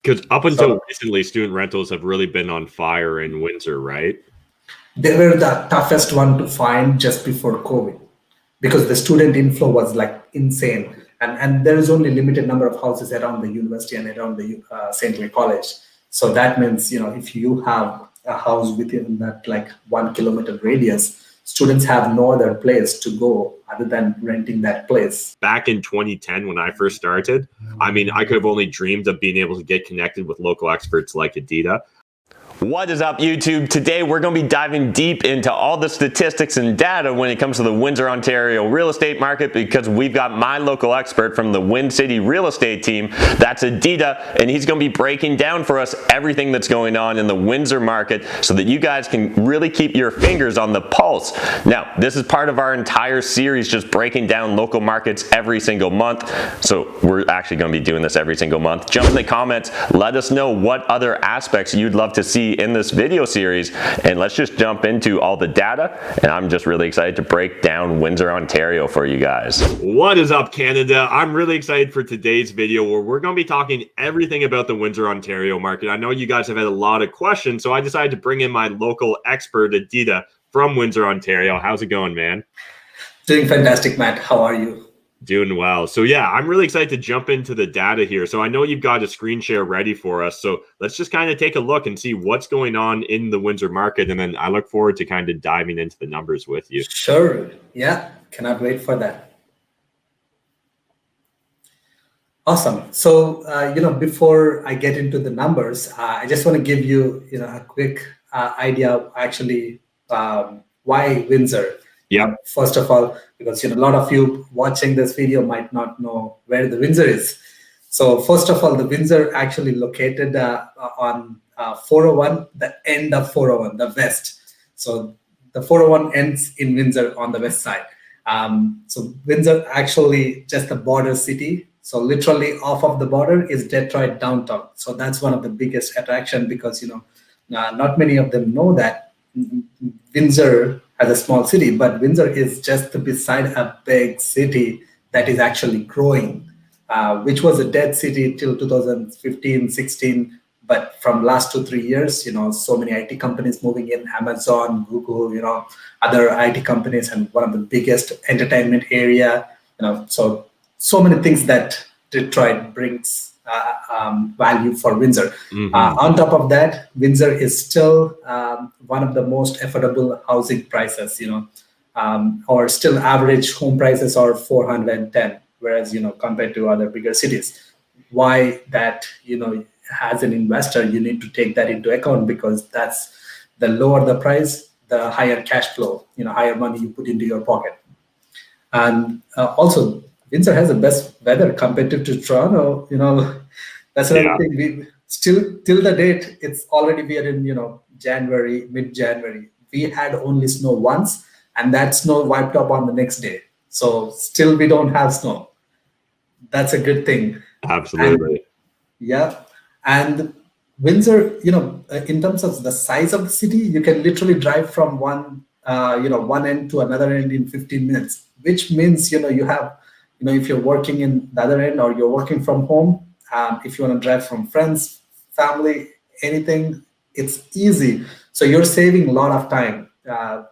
Because up until So recently, student rentals have really been on fire in Windsor, right? they were the toughest one to find just before COVID because the student inflow was like insane. And there is only limited number of houses around the university and around the St. Clair College. So that means, if you have a house within that like 1 kilometer radius, students have no other place to go other than renting that place. Back in 2010, when I first started, I mean, I could have only dreamed of being able to get connected with local experts like Aditya. What is up, YouTube? Today we're going to be diving deep into all the statistics and data when it comes to the Windsor, Ontario real estate market, because we've got my local expert from the Wind City real estate team. That's Aditya, and he's going to be breaking down for us everything that's going on in the Windsor market so that you guys can really keep your fingers on the pulse. Now, this is part of our entire series, just breaking down local markets every single month. So we're actually going to be doing this every single month. Jump in the comments, let us know what other aspects you'd love to see in this video series, and let's just jump into all the data. And I'm just really excited to break down Windsor, Ontario for you guys. What is up, Canada? I'm really excited for today's video where we're going to be talking everything about the Windsor, Ontario market. I know you guys have had a lot of questions, so I decided to bring in my local expert, Aditya from Windsor, Ontario. How's it going, man? Doing fantastic, Matt. How are you? Doing well. So yeah, I'm really excited to jump into the data here. So I know you've got a screen share ready for us. So let's just kind of take a look and see what's going on in the Windsor market. And then I look forward to kind of diving into the numbers with you. Sure. Yeah. Cannot wait for that. Awesome. So, before I get into the numbers, I just want to give you, a quick idea of actually why Windsor. Yeah. First of all, because a lot of you watching this video might not know where the Windsor is. So first of all, the Windsor actually located on 401, the end of 401, the west. So the 401 ends in Windsor on the west side. So Windsor actually just a border city. So literally off of the border is Detroit downtown. So that's one of the biggest attraction because not many of them know that Windsor as a small city, but Windsor is just beside a big city that is actually growing, which was a dead city till 2015, 16. But from last 2-3 years, so many IT companies moving in, Amazon, Google, other IT companies, and one of the biggest entertainment area, so many things that Detroit brings value for Windsor. Mm-hmm. On top of that, Windsor is still one of the most affordable housing prices, or still average home prices are 410, whereas, compared to other bigger cities. Why that, as an investor, you need to take that into account because that's the lower the price, the higher cash flow, higher money you put into your pocket. And also, Windsor has the best weather compared to Toronto. That's another thing. We still till the date, it's already we are in January, mid-January. We had only snow once, and that snow wiped up on the next day. So still we don't have snow. That's a good thing. Absolutely. And Windsor, in terms of the size of the city, you can literally drive from one end to another end in 15 minutes, which means you have. If you're working in the other end or you're working from home, if you want to drive from friends, family, anything, it's easy. So you're saving a lot of time.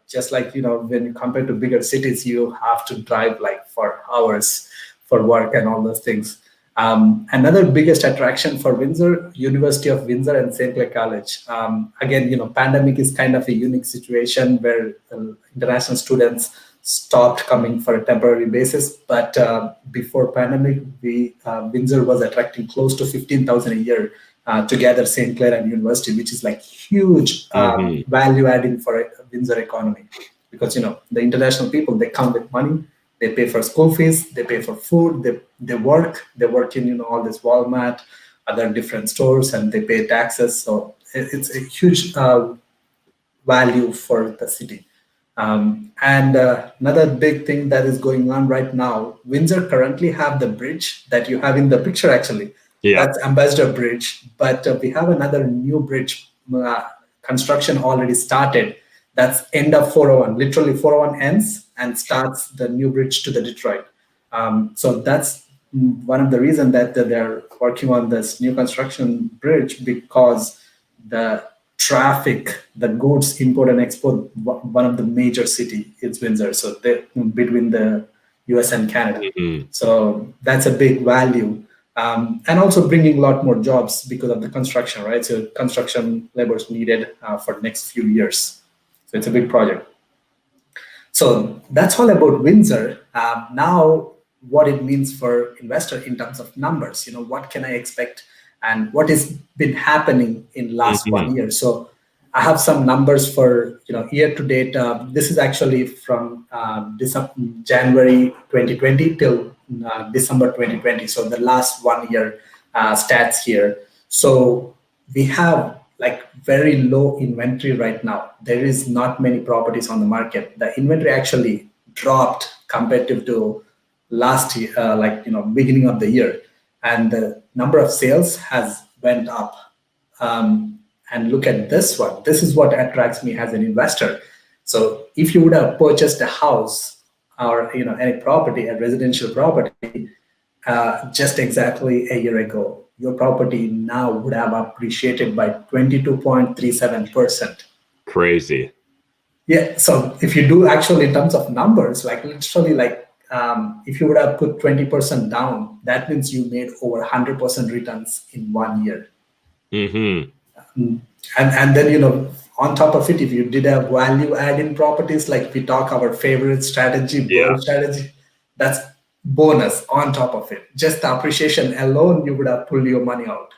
Just like, when you compare to bigger cities, you have to drive like for hours for work and all those things. Another biggest attraction for Windsor, University of Windsor and St. Clair College. Again, pandemic is kind of a unique situation where international students stopped coming for a temporary basis. But before pandemic, Windsor was attracting close to 15,000 a year together, St. Clair and University, which is like huge value adding for a Windsor economy. Because, the international people, they come with money, they pay for school fees, they pay for food, they work in, all this Walmart, other different stores, and they pay taxes. So it's a huge value for the city. And another big thing that is going on right now, Windsor currently have the bridge that you have in the picture actually. Yeah. That's Ambassador Bridge, but we have another new bridge construction already started. That's end of 401, literally 401 ends and starts the new bridge to the Detroit. So that's one of the reasons that they're working on this new construction bridge because the traffic, the goods import and export, one of the major city is Windsor. So between the US and Canada. So that's a big value. And also bringing a lot more jobs because of the construction, right? So construction labor is needed for the next few years. So it's a big project. So that's all about Windsor. Now, what it means for investor in terms of numbers, what can I expect and what has been happening in last 1 year. So I have some numbers for year to date. This is actually from January 2020 till December 2020. So the last 1 year stats here. So we have like very low inventory right now. There is not many properties on the market. The inventory actually dropped comparative to last year, beginning of the year, and the number of sales has went up. And look at this one. This is what attracts me as an investor. So if you would have purchased a house or any property, a residential property, just exactly a year ago, your property now would have appreciated by 22.37%. Crazy. Yeah. So if you do actually in terms of numbers, like literally if you would have put 20% down, that means you made over 100% returns in 1 year. And then, on top of it, if you did a value add in properties, like we talk our favorite strategy, strategy, that's bonus on top of it. Just the appreciation alone, you would have pulled your money out.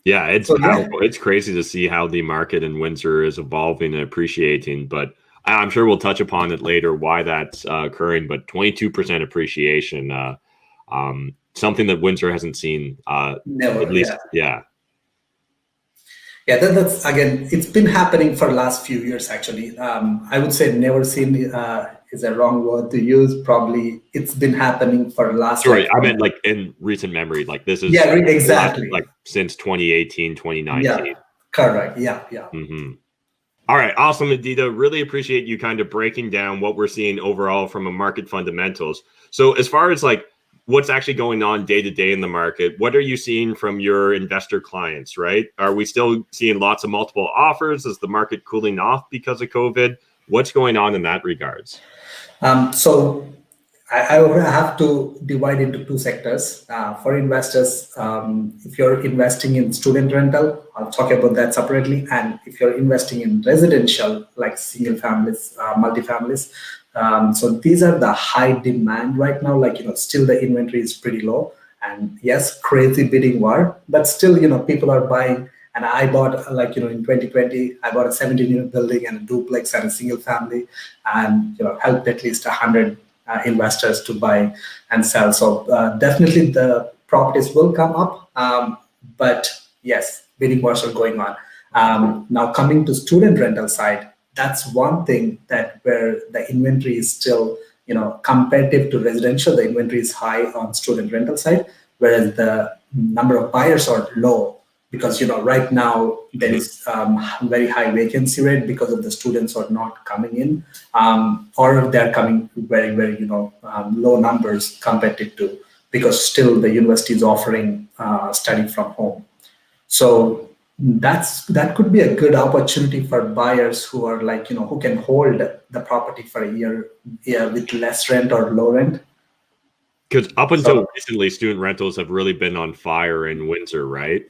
Yeah, it's powerful. It's crazy to see how the market in Windsor is evolving and appreciating, but I'm sure we'll touch upon it later why that's occurring. But 22% appreciation, something that Windsor hasn't seen. Never, at least, Yeah, that's again, it's been happening for the last few years, actually. I would say never seen is a wrong word to use. Probably it's been happening for the last. Sorry, I meant like in recent memory. Like this is exactly like since 2018, 2019. Yeah, correct. Yeah. All right, awesome, Aditya. Really appreciate you kind of breaking down what we're seeing overall from a market fundamentals. So as far as like what's actually going on day to day in the market, what are you seeing from your investor clients, right? Are we still seeing lots of multiple offers? Is the market cooling off because of COVID? What's going on in that regards? So I would have to divide into two sectors. For investors, if you're investing in student rental, I'll talk about that separately. And if you're investing in residential, like single families, multifamilies, so these are the high demand right now. Still the inventory is pretty low. And yes, crazy bidding war, but still, people are buying. And I bought, in 2020, I bought a 17-unit building and a duplex and a single family, and helped at least 100 investors to buy and sell. So definitely the properties will come up, but yes, bidding wars are going on. Now coming to student rental side, that's one thing that where the inventory is still, comparative to residential, the inventory is high on student rental side, whereas the number of buyers are low. Because right now there is very high vacancy rate because of the students are not coming in, or they're coming very, very low numbers compared to, because still the university is offering study from home. So that could be a good opportunity for buyers who are who can hold the property for a year with less rent or low rent. Because up until recently, student rentals have really been on fire in Windsor, right?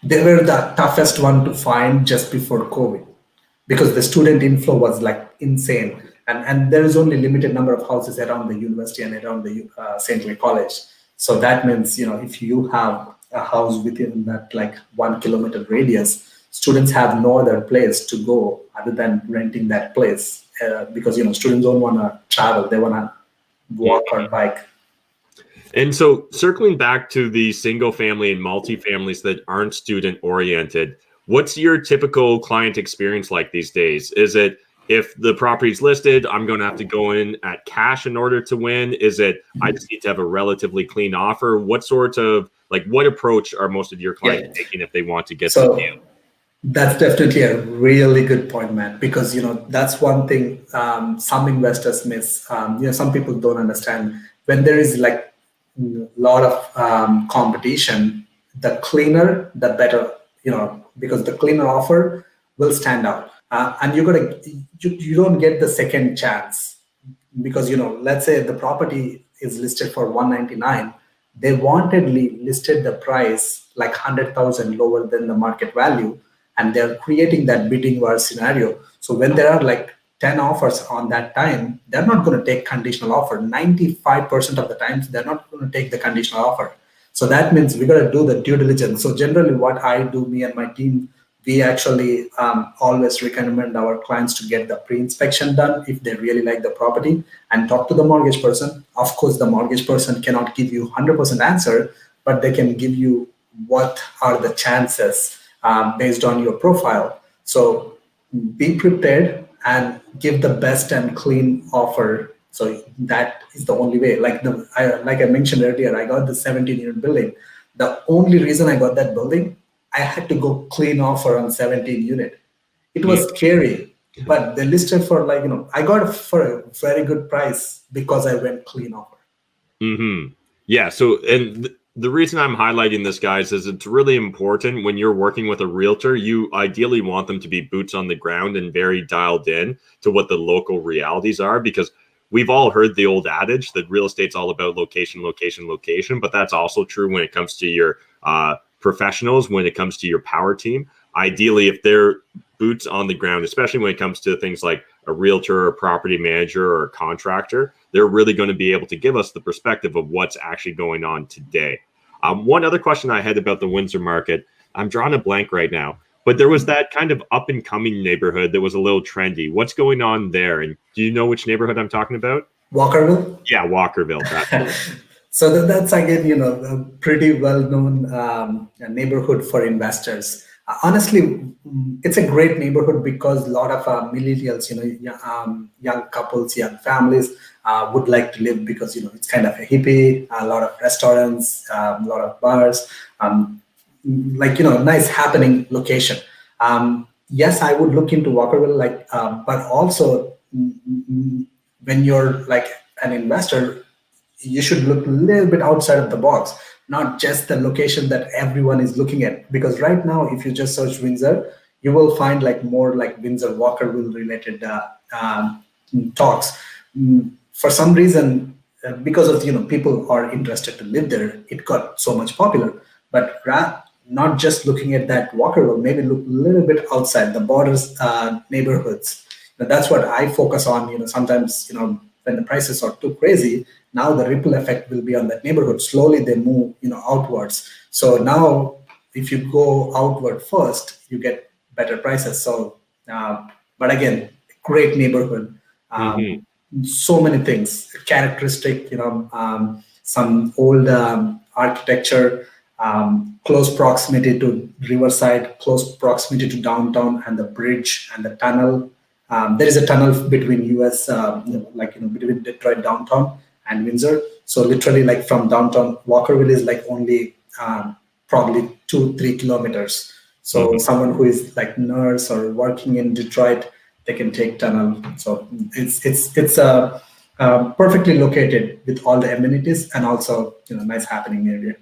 They were the toughest one to find just before COVID, because the student inflow was insane, and there is only limited number of houses around the university and around the St. Louis College. So that means if you have a house within that 1 kilometer radius, students have no other place to go other than renting that place, because students don't want to travel; they want to walk or bike. And so circling back to the single family and multifamilies that aren't student oriented, what's your typical client experience like these days? Is it if the property's listed, I'm going to have to go in at cash in order to win? Is it I just need to have a relatively clean offer? What sort of what approach are most of your clients taking if they want to get the deal? That's definitely a really good point, Matt, because that's one thing some investors miss. Some people don't understand when there is lot of competition, the cleaner, the better, because the cleaner offer will stand out. And you don't get the second chance because, let's say the property is listed for 199. They wantedly listed the price like 100,000 lower than the market value, and they're creating that bidding war scenario. So when there are like 10 offers on that time, they're not going to take conditional offer. 95% of the times, they're not going to take the conditional offer. So that means we got to do the due diligence. So generally what I do, me and my team, we actually always recommend our clients to get the pre-inspection done if they really like the property and talk to the mortgage person. Of course, the mortgage person cannot give you 100% answer, but they can give you what are the chances based on your profile. So be prepared and give the best and clean offer. So that is the only way. Like I mentioned earlier, I got the 17-unit building. The only reason I got that building, I had to go clean offer on 17 unit. It was scary, but they listed for like, I got it for a very good price because I went clean offer. Mm-hmm. Yeah. So, and the reason I'm highlighting this, guys, is it's really important when you're working with a realtor, you ideally want them to be boots on the ground and very dialed in to what the local realities are, because we've all heard the old adage that real estate's all about location, location, location, but that's also true when it comes to your professionals, when it comes to your power team. Ideally, if they're boots on the ground, especially when it comes to things like a realtor or a property manager or a contractor, they're really going to be able to give us the perspective of what's actually going on today. One other question I had about the Windsor market, I'm drawing a blank right now, but there was that kind of up and coming neighborhood that was a little trendy. What's going on there? And do you know which neighborhood I'm talking about? Walkerville? Yeah, Walkerville. So that's again, a pretty well-known neighborhood for investors. Honestly, it's a great neighborhood because a lot of millennials, young couples, young families would like to live because, it's kind of a hippie, a lot of restaurants, a lot of bars, nice happening location. Yes, I would look into Walkerville, but also when you're like an investor, you should look a little bit outside of the box, not just the location that everyone is looking at. Because right now, if you just search Windsor, you will find like more like Windsor Walkerville related talks. For some reason, because of people are interested to live there, it got so much popular. But not just looking at that Walkerville, maybe look a little bit outside the borders neighborhoods. That's what I focus on. Sometimes when the prices are too crazy, now the ripple effect will be on that neighborhood. Slowly they move, outwards. So now if you go outward first, you get better prices. So, but again, great neighborhood. So many things, characteristic, some old architecture, close proximity to Riverside, close proximity to downtown and the bridge and the tunnel. There is a tunnel between US, between Detroit downtown and Windsor. So literally like from downtown, Walkerville is like only probably 2-3 kilometers. So someone who is like nurse or working in Detroit, they can take tunnel. So it's perfectly located with all the amenities and also nice happening area.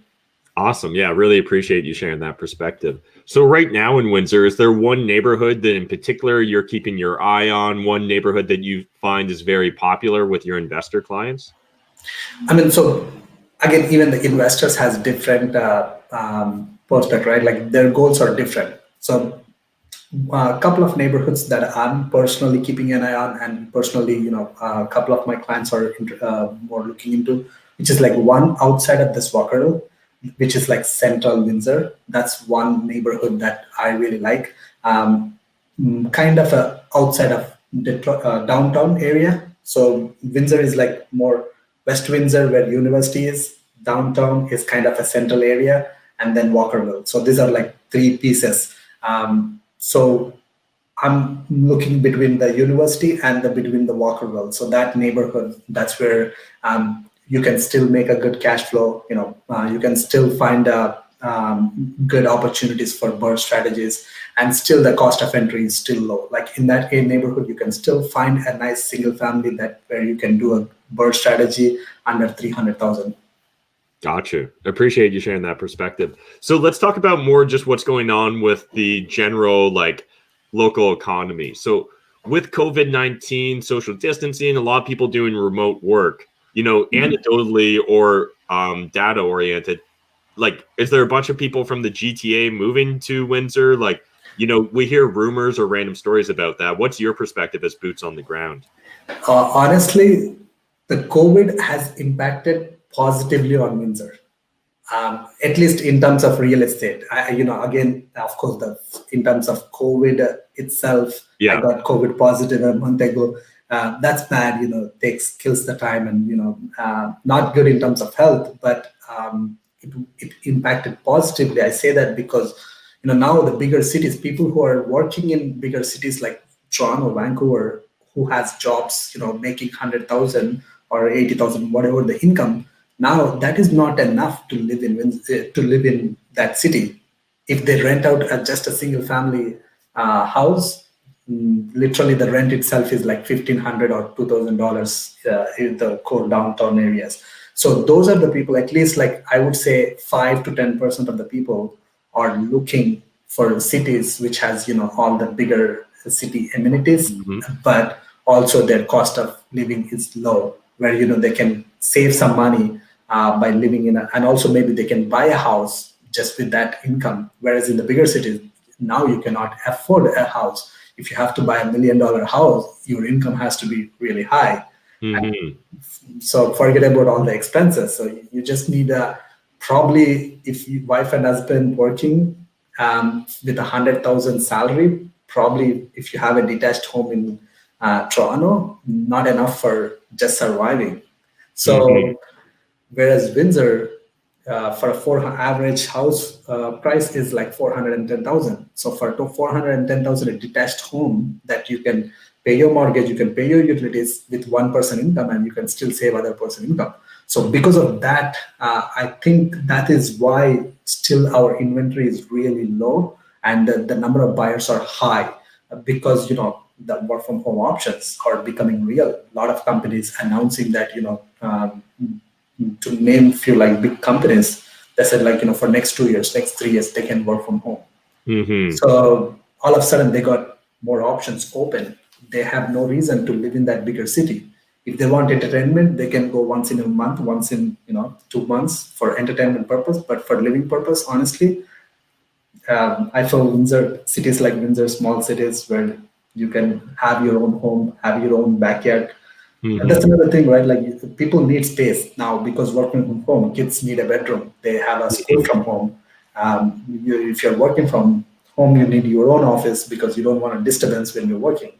Awesome. Yeah, really appreciate you sharing that perspective. So right now in Windsor, is there one neighborhood that in particular you're keeping your eye on, one neighborhood that you find is very popular with your investor clients? I mean, so again, even the investors has different perspective, right? Like their goals are different. So a couple of neighborhoods that I'm personally keeping an eye on, and personally, a couple of my clients are more looking into, which is like one outside of this Walkerville, which is like central Windsor. That's one neighborhood that I really like. Kind of outside of Detroit, downtown area. So Windsor is like more West Windsor where university is. Downtown is kind of a central area, and then Walkerville. So these are like three pieces. So I'm looking between the university and between the Walkerville. So that neighborhood, that's where you can still make a good cash flow. You can still find good opportunities for burst strategies, and still the cost of entry is still low. Like in that neighborhood, you can still find a nice single family where you can do a burst strategy under 300,000. Gotcha. Appreciate you sharing that perspective. So let's talk about more just what's going on with the general like local economy. So with COVID-19, social distancing, a lot of people doing remote work, anecdotally or data oriented, like, is there a bunch of people from the GTA moving to Windsor? Like, we hear rumors or random stories about that. What's your perspective as boots on the ground? Honestly, the COVID has impacted positively on Windsor, at least in terms of real estate. Again, of course, in terms of COVID itself, I got COVID positive a month ago. That's bad, kills the time and, not good in terms of health, but it impacted positively. I say that because, now the bigger cities, people who are working in bigger cities like Toronto, Vancouver, who has jobs, making 100,000 or 80,000, whatever the income. Now that is not enough to live in that city. If they rent out just a single family house, literally the rent itself is like $1,500 or $2,000 in the core downtown areas. So those are the people. At least, like I would say, 5 to 10% of the people are looking for cities which has all the bigger city amenities, but also their cost of living is low, where they can save some money by living and also maybe they can buy a house just with that income. Whereas in the bigger cities, now you cannot afford a house. If you have to buy $1 million house, your income has to be really high. So forget about all the expenses. So you just need probably, if your wife and husband working with 100,000 salary, probably if you have a detached home in Toronto, not enough for just surviving. So whereas Windsor, for a average house price is like 410,000. So for 410,000, a detached home that you can pay your mortgage, you can pay your utilities with one person income, and you can still save other person income. So because of that, I think that is why still our inventory is really low and the number of buyers are high, because the work from home options are becoming real. A lot of companies announcing that to name few like big companies, they said like for next 2 years, next 3 years, they can work from home. So all of a sudden they got more options open. They have no reason to live in that bigger city. If they want entertainment, they can go once in a month, once in 2 months for entertainment purpose. But for living purpose, honestly, I feel cities like Windsor, small cities where you can have your own home, have your own backyard. And that's another thing, right? Like people need space now because working from home, kids need a bedroom. They have a school from home. If you're working from home, you need your own office because you don't want a disturbance when you're working.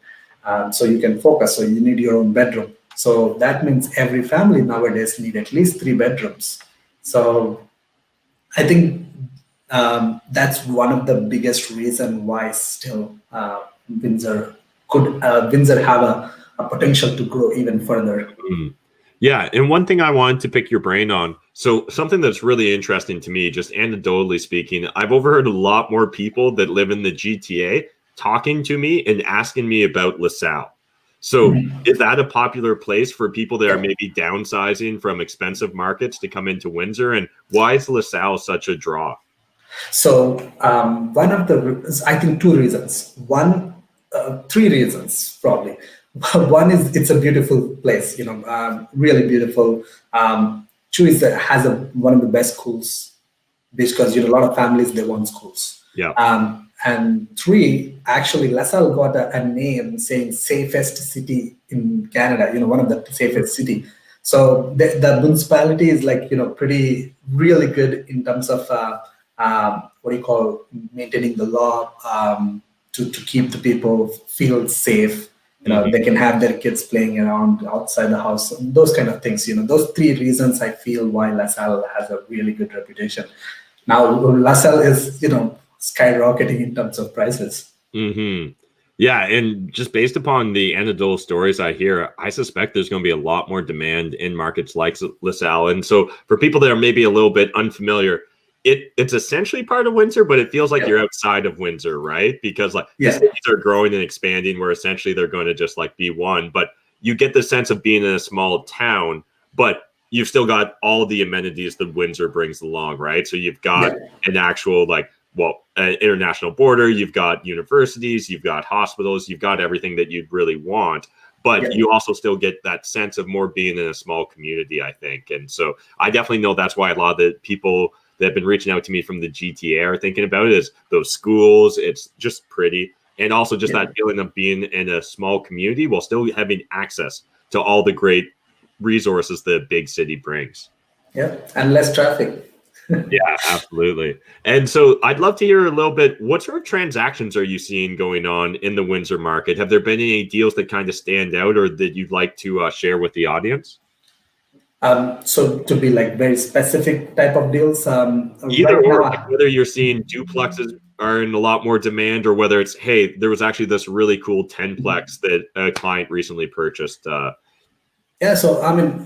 So you can focus. So you need your own bedroom. So that means every family nowadays need at least 3 bedrooms. So I think that's one of the biggest reason why still Windsor have a potential to grow even further. Yeah, and one thing I wanted to pick your brain on, so something that's really interesting to me, just anecdotally speaking, I've overheard a lot more people that live in the GTA talking to me and asking me about Lasalle. So is that a popular place for people that are maybe downsizing from expensive markets to come into Windsor? And why is Lasalle such a draw? So one of the, I think 2 reasons. 3 reasons probably. One is it's a beautiful place, really beautiful. 2 is that it has one of the best schools because a lot of families, they want schools. And 3, actually, Lasalle got a name saying safest city in Canada, one of the safest city. So the municipality is like, pretty, really good in terms of maintaining the law to keep the people feel safe. They can have their kids playing around outside the house, those kind of things. Those 3 reasons I feel why Lasalle has a really good reputation. Now, Lasalle is, skyrocketing in terms of prices. Yeah, and just based upon the anecdotal stories I hear, I suspect there's going to be a lot more demand in markets like Lasalle. And so for people that are maybe a little bit unfamiliar, it's essentially part of Windsor, but it feels like you're outside of Windsor, right? Because the cities are growing and expanding where essentially they're going to just like be one, but you get the sense of being in a small town, but you've still got all the amenities that Windsor brings along, right? So you've got an actual international border, you've got universities, you've got hospitals, you've got everything that you'd really want. But you also still get that sense of more being in a small community, I think. And so I definitely know that's why a lot of the people that have been reaching out to me from the GTA are thinking about it, is those schools. It's just pretty. And also just that feeling of being in a small community while still having access to all the great resources that a big city brings. Yeah, and less traffic. Yeah, absolutely. And so I'd love to hear a little bit, what sort of transactions are you seeing going on in the Windsor market? Have there been any deals that kind of stand out or that you'd like to share with the audience? So to be like very specific type of deals, either or, like whether you're seeing duplexes are in a lot more demand, or whether it's, hey, there was actually this really cool 10-plex that a client recently purchased. Yeah, so I mean,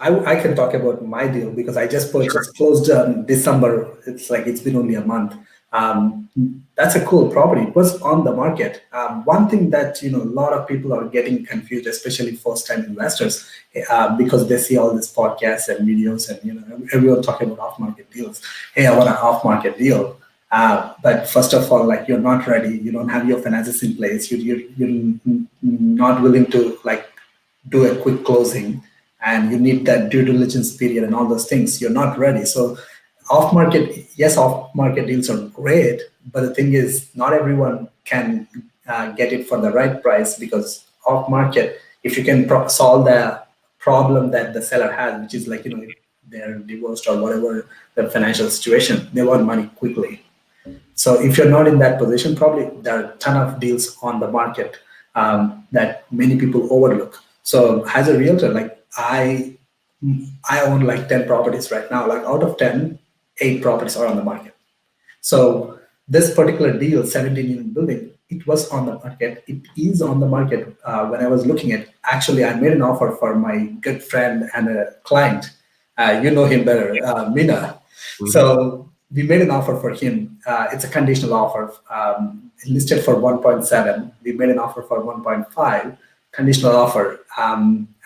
I can talk about my deal because I just purchased, closed December. It's been only a month. That's a cool property. It was on the market. One thing that, a lot of people are getting confused, especially first-time investors, because they see all these podcasts and videos and, everyone talking about off-market deals. Hey, I want an off-market deal. But first of all, you're not ready. You don't have your finances in place. You're not willing to do a quick closing, and you need that due diligence period and all those things. You're not ready. So off-market deals are great, but the thing is, not everyone can get it for the right price, because off-market, if you can solve the problem that the seller has, which is they're divorced or whatever the financial situation, they want money quickly. So if you're not in that position, probably there are a ton of deals on the market that many people overlook. So as a realtor, I own 10 properties right now. Out of 10, 8 properties are on the market. So this particular deal, 17-unit building, it was on the market. It is on the market. When I was looking at, actually, I made an offer for my good friend and a client. You know him better, Mina. Mm-hmm. So we made an offer for him. It's a conditional offer, listed for 1.7. We made an offer for 1.5, conditional offer,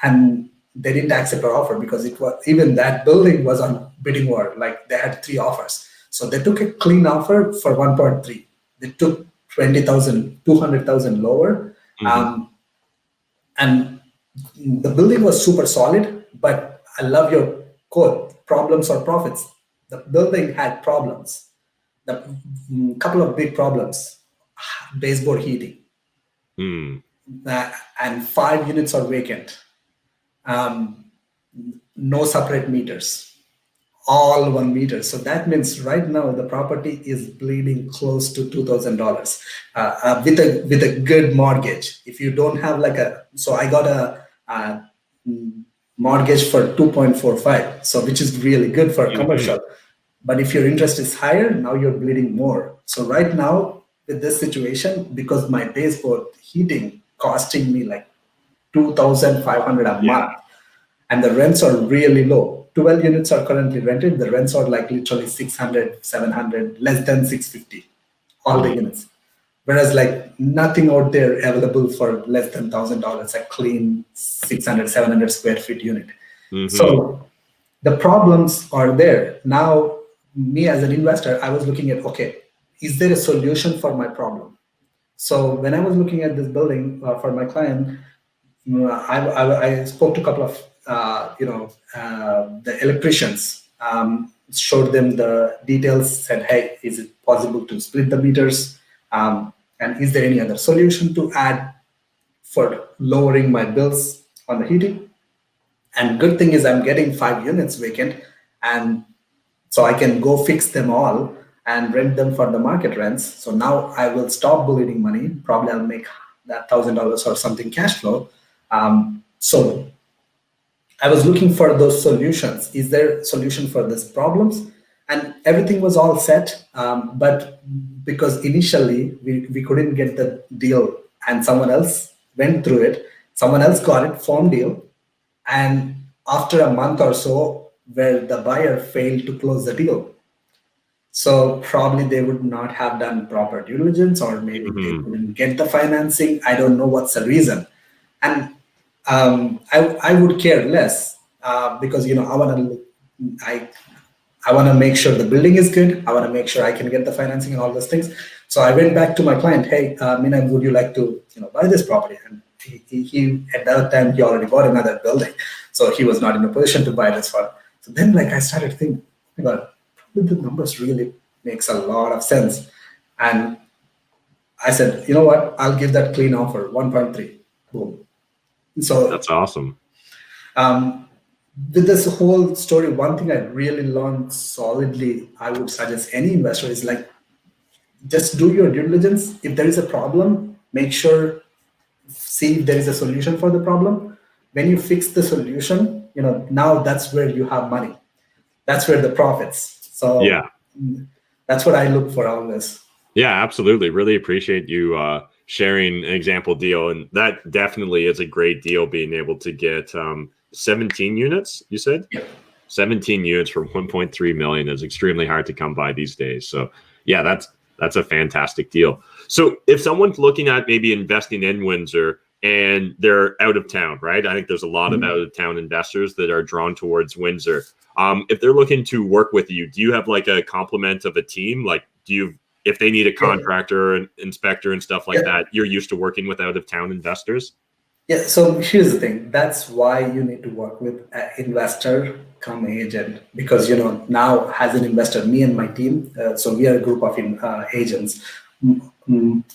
and they didn't accept our offer because even that building was on bidding war. They had 3 offers. So they took a clean offer for 1.3. They took 20,000, 200,000 lower. Mm-hmm. And the building was super solid, but I love your quote, problems or profits. The building had problems. The couple of big problems: baseboard heating, and 5 units are vacant. No separate meters, all 1 meter. So that means right now the property is bleeding close to $2,000 with a good mortgage. If you don't have so I got a mortgage for 2.45, so which is really good for a commercial. But if your interest is higher, now you're bleeding more. So right now with this situation, because my baseboard heating costing me $2,500 a month, and the rents are really low. 12 units are currently rented. The rents are literally 600, 700, less than 650, all the units. Whereas nothing out there available for less than $1,000, a clean 600, 700 square feet unit. Mm-hmm. So the problems are there. Now, me as an investor, I was looking at, okay, is there a solution for my problem? So when I was looking at this building for my client, I spoke to a couple of the electricians, showed them the details, said, hey, is it possible to split the meters? And is there any other solution to add for lowering my bills on the heating? And good thing is I'm getting 5 units vacant, and so I can go fix them all and rent them for the market rents. So now I will stop bleeding money. Probably I'll make that $1,000 or something cash flow. So I was looking for those solutions. Is there a solution for these problems? And everything was all set, but because initially we couldn't get the deal, and someone else went through it, someone else got it, formed deal, and after a month or so, where the buyer failed to close the deal. So probably they would not have done proper due diligence, or maybe they couldn't get the financing. I don't know what's the reason. And I would care less. because I want to make sure the building is good. I want to make sure I can get the financing and all those things. So I went back to my client. Hey, Mina, would you like to buy this property? And he at that time he already bought another building, so he was not in a position to buy this one. So then I started thinking, oh my God, the numbers really makes a lot of sense. And I said, you know what? I'll give that clean offer, 1.3. Boom. So that's awesome. With this whole story, one thing I really learned solidly, I would suggest any investor is just do your due diligence. If there is a problem, make sure, see if there is a solution for the problem. When you fix the solution, now that's where you have money. That's where the profits. So yeah, that's what I look for always. Yeah, absolutely. Really appreciate you sharing an example deal. And that definitely is a great deal, being able to get 17 units, you said? Yeah. 17 units for 1.3 million is extremely hard to come by these days. So yeah, that's a fantastic deal. So if someone's looking at maybe investing in Windsor and they're out of town, right? I think there's a lot of out of town investors that are drawn towards Windsor. If they're looking to work with you, do you have a complement of a team? If they need a contractor and inspector and stuff like that, you're used to working with out of town investors? Yeah, so here's the thing. That's why you need to work with an investor come agent, because now as an investor, me and my team, so we are a group of agents.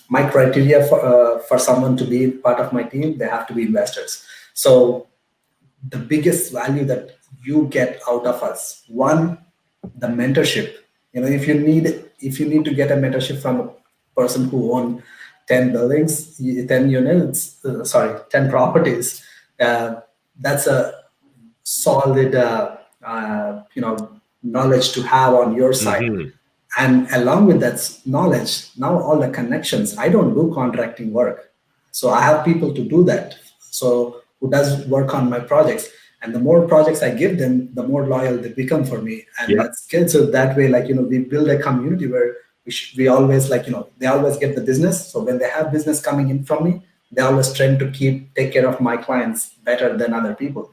My criteria for someone to be part of my team, they have to be investors. So the biggest value that you get out of us, one, the mentorship. If you need to get a mentorship from a person who owns 10 buildings, 10 units, 10 properties, that's a solid, knowledge to have on your side. Mm-hmm. And along with that knowledge, now all the connections, I don't do contracting work. So I have people to do that. So who does work on my projects. And the more projects I give them, the more loyal they become for me. And that's good. So that way, we build a community where we always they always get the business. So when they have business coming in from me, they always try to take care of my clients better than other people.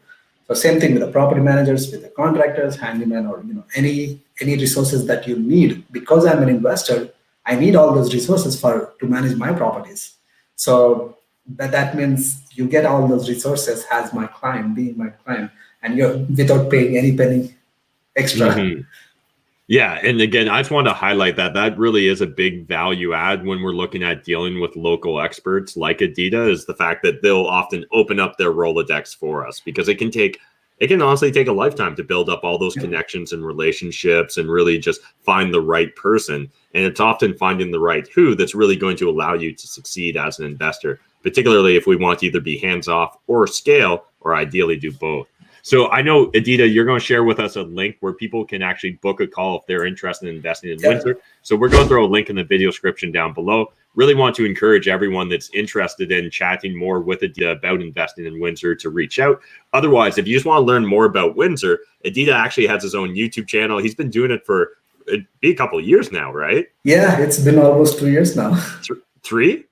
So same thing with the property managers, with the contractors, handyman, or any resources that you need. Because I'm an investor, I need all those resources to manage my properties. So that means you get all those resources as my client, being my client, and you're without paying any penny extra. Mm-hmm. Yeah, and again, I just want to highlight that really is a big value add when we're looking at dealing with local experts like Aditya, is the fact that they'll often open up their Rolodex for us, because it can honestly take a lifetime to build up all those connections and relationships and really just find the right person. And it's often finding the right who that's really going to allow you to succeed as an investor, particularly if we want to either be hands-off or scale, or ideally do both. So I know, Aditya, you're going to share with us a link where people can actually book a call if they're interested in investing in Windsor. So we're going to throw a link in the video description down below. Really want to encourage everyone that's interested in chatting more with Aditya about investing in Windsor to reach out. Otherwise, if you just want to learn more about Windsor, Aditya actually has his own YouTube channel. He's been doing it for a couple of years now, right? Yeah, it's been almost 2 years now. 3?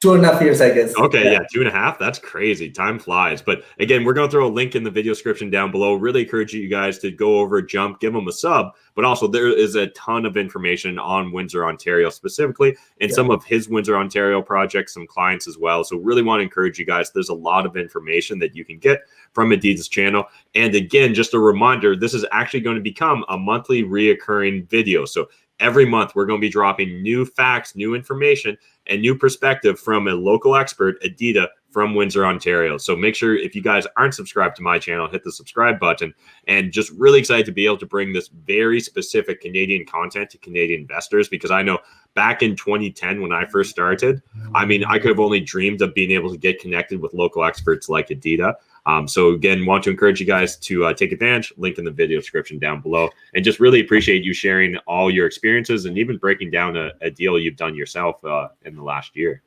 2.5 years, I guess. Okay, yeah, 2.5. That's crazy. Time flies. But again, we're going to throw a link in the video description down below. Really encourage you guys to go over, jump, give them a sub. But also, there is a ton of information on Windsor, Ontario specifically, and some of his Windsor, Ontario projects, some clients as well. So really want to encourage you guys. There's a lot of information that you can get from Aditya's channel. And again, just a reminder, this is actually going to become a monthly reoccurring video. So every month, we're going to be dropping new facts, new information, and new perspective from a local expert, Aditya, from Windsor, Ontario. So make sure, if you guys aren't subscribed to my channel, hit the subscribe button. And just really excited to be able to bring this very specific Canadian content to Canadian investors, because I know back in 2010, when I first started, I could have only dreamed of being able to get connected with local experts like Aditya. So again, want to encourage you guys to take advantage. Link in the video description down below. And just really appreciate you sharing all your experiences and even breaking down a deal you've done yourself in the last year.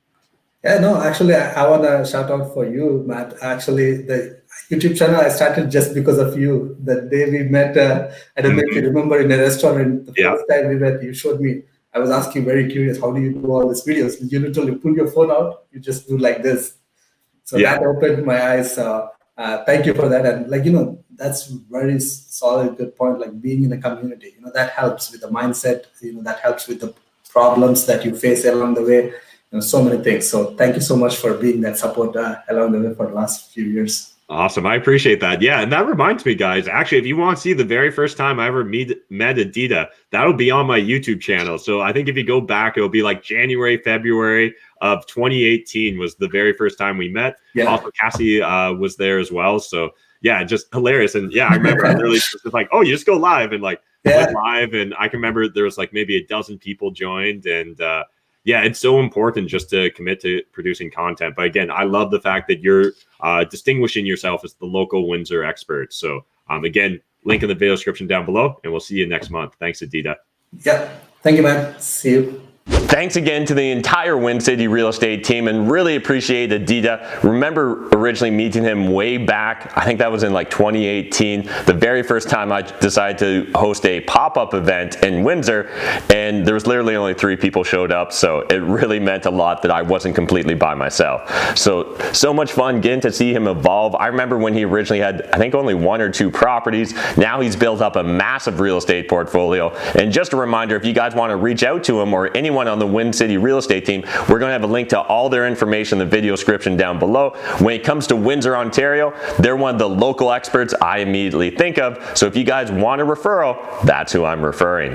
Yeah, no, actually, I want to shout out for you, Matt. Actually, the YouTube channel I started just because of you. The day we met, I don't know if you remember, in a restaurant, the first time we met, you showed me. I was asking, very curious, how do you do all these videos? You literally pull your phone out, you just do like this. So that opened my eyes. Thank you for that. And like, that's very solid, good point. Like being in a community, that helps with the mindset, that helps with the problems that you face along the way, so many things. So thank you so much for being that support along the way for the last few years. Awesome. I appreciate that. Yeah. And that reminds me, guys, actually, if you want to see the very first time I ever met Aditya, that'll be on my YouTube channel. So I think if you go back, it'll be like January, February of 2018 was the very first time we met. Yeah. Also, Cassie was there as well. So yeah, just hilarious. And yeah, I remember I literally was just like, oh, you just go live, and like went live. And I can remember there was like maybe a dozen people joined, and yeah, it's so important just to commit to producing content. But again, I love the fact that you're distinguishing yourself as the local Windsor expert. So again, link in the video description down below, and we'll see you next month. Thanks, Aditya. Yeah, thank you, man. See you. Thanks again to the entire Wind City real estate team, and really appreciate Aditya. Remember originally meeting him way back, I think that was in like 2018, the very first time I decided to host a pop-up event in Windsor, and there was literally only 3 people showed up, so it really meant a lot that I wasn't completely by myself. So much fun getting to see him evolve. I remember when he originally had, I think, only 1 or 2 properties. Now he's built up a massive real estate portfolio. And just a reminder, if you guys want to reach out to him or anyone on the Wind City real estate team, we're going to have a link to all their information in the video description down below. When it comes to Windsor, Ontario, they're one of the local experts I immediately think of. So if you guys want a referral, that's who I'm referring.